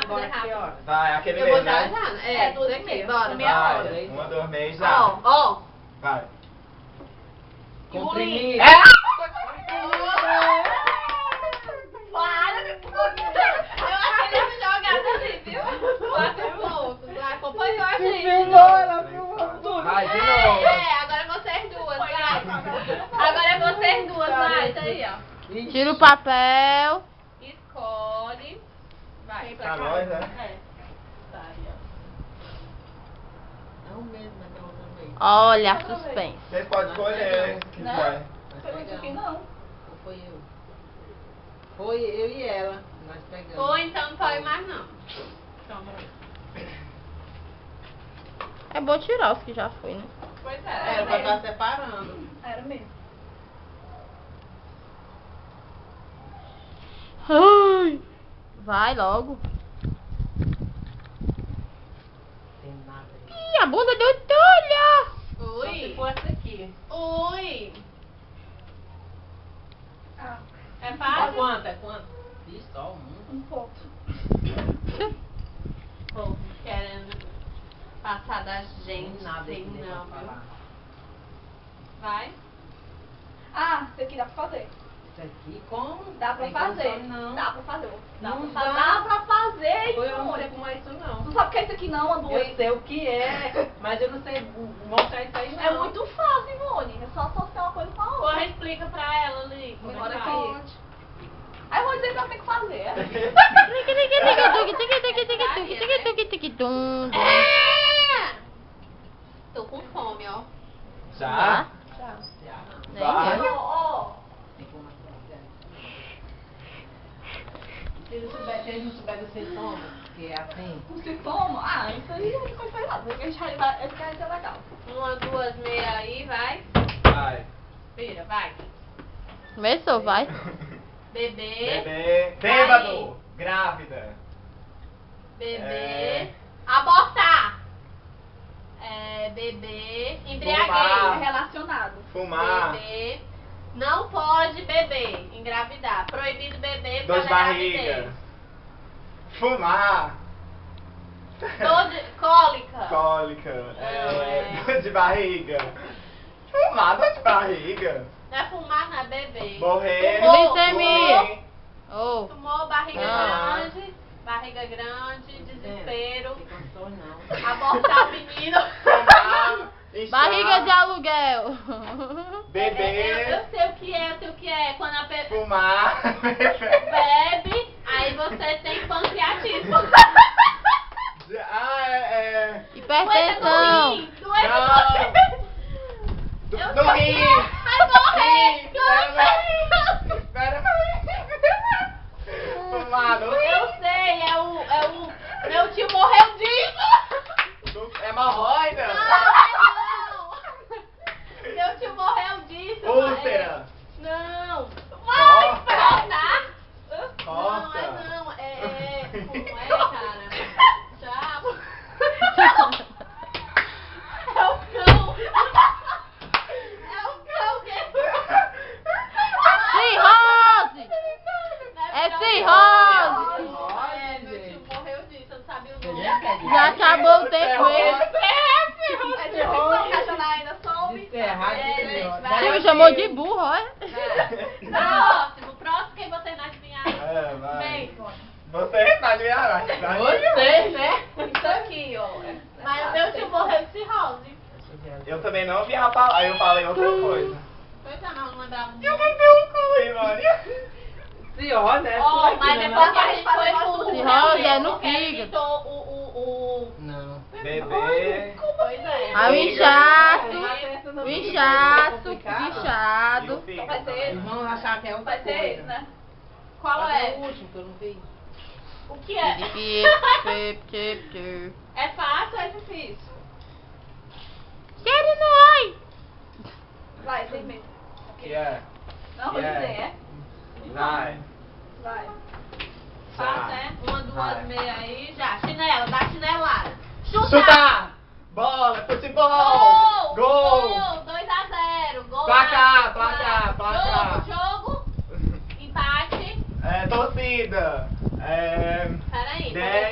embora que hora? Vai, aquele Eu vou mesmo, já né? já. É, tudo aqui, bora. Meia Vai, hora. 1, 2 meses já. Ó. Vai. Comprimido. É! Para de Eu achei que ele jogado ali, viu? 4 pontos. Acompanhou a gente. Vai, de novo. Agora é vocês duas, vai. Agora é vocês duas, vai. Isso aí, ó. Tira o papel. Escolhe. Vai. Pra nós, né? É o mesmo, mas é outra vez. Olha a suspense. Vocês podem escolher, se quiser. Ou foi eu? Foi eu e ela. Nós pegamos. Ou então não pode mais, não. É bom tirar os que já foi, né? Pois Era pra estar separando. Era mesmo. Ai, vai logo. Tem nada aí. Ih, a bunda do Túlio. Só se Ui. for essa aqui. Ui. É É fácil? quanto? É quanto? Ih, só um. Povo querendo passar da gente. Nada Sei aqui não, pra viu? falar. Vai. Ah, isso aqui dá pra fazer. Isso aqui, como? Dá pra Tem fazer. condição, Não. Dá pra fazer. Não Dá dá. pra fazer, Eu não Ivone. sei como é isso, não. Tu sabe o que é isso aqui não, Andu? Eu sei o que é, mas eu não sei mostrar isso aí, não. É muito fácil, Ivone. É só associar uma coisa com a outra. Porra, explica pra ela ali. como é Agora que aqui. faz. Aí eu vou dizer que ela tem que fazer. É! Tô com fome, ó. Já? Nem Vai. eu. Ó, Se eles não souberem do sintoma, que é assim. o sintoma. Ah, isso aí não foi coisa errada. A gente vai ficar isso é legal. 1, 2, meia aí, vai. Vai. Vira, vai. Começou, vai. Bebê. Bebê. Bêbado. Grávida. Bebê. É. Abortar. Bebê. Fumar. Embriaguez. Relacionado. Fumar. Bebê. Não pode beber. Engravidar. Proibido beber. Dor de por causa da barriga. gravidez. Fumar. Dor de cólica. Cólica. É. Dor de barriga. Fumar, dor de barriga. Não é fumar, não é beber. Morrer. Glicemia. Oh. Fumou, barriga Ah. grande. Barriga grande. Desespero. Não tem condições, não. Abortar o menino. Fumar. inchar, Barriga de aluguel. Beber. Eu sei o que é, eu sei o que é. Quando a pessoa Fumar. bebe, aí você tem pancreatismo. Doença do Hipertensão. rim. Doença do rim. Eu Do sei o que rim. é. Vai morrer. Sim, Não sei. Espera aí. Fumar no Eu sei, é o... Meu tio morreu disso. hemorroida. Não. Meu tio morreu disso. Úlcera. Não. Vai, Corta. cortar. Corta. Não, como é, cara? Diabo. É o cão. É o cão que... Cirrose. É cirrose. Meu tio morreu disso, eu não sabia o nome. Já acabou o tempo, hein? É difícil questionar ainda sobre. Encerrar Você me chamou de burro, olha. Próximo, quem você não adivinhar? Vai. Vem. Você tá ligado? Vocês, né? Isso aqui, ó. Mas o meu tio morreu de cirrose. Eu também não vi a palavra, aí eu falei outra coisa. Pois é, mas não lembrava muito. Eu não vi o cu, Ivone. Senhor, né? Ó, Tudo mas aqui, depois né? que a gente foi pro Cirrose é no porque ele fígado. imitou o... Não. Bebê. Pois é. Aí o inchaço, Não. o inchaço, Complicado. E inchado. o fígado Vai ser também. Eles vão achar que é outra Vai ser coisa. esse, né? Qual Mas é? o último que eu não vi. O que é? É fácil ou é difícil? Quero no oi. Vai, tem mesmo. Que é? Não vou Yeah. dizer, é? Vai. Vai. Fácil, é? 1, 2, meia aí, já. Chinela, dá chinelada. Chuta! Chutar! Bola, futebol! Gol! 2-0, gol. Placar, placar, placar. Jogo, empate. Torcida. Peraí, 10.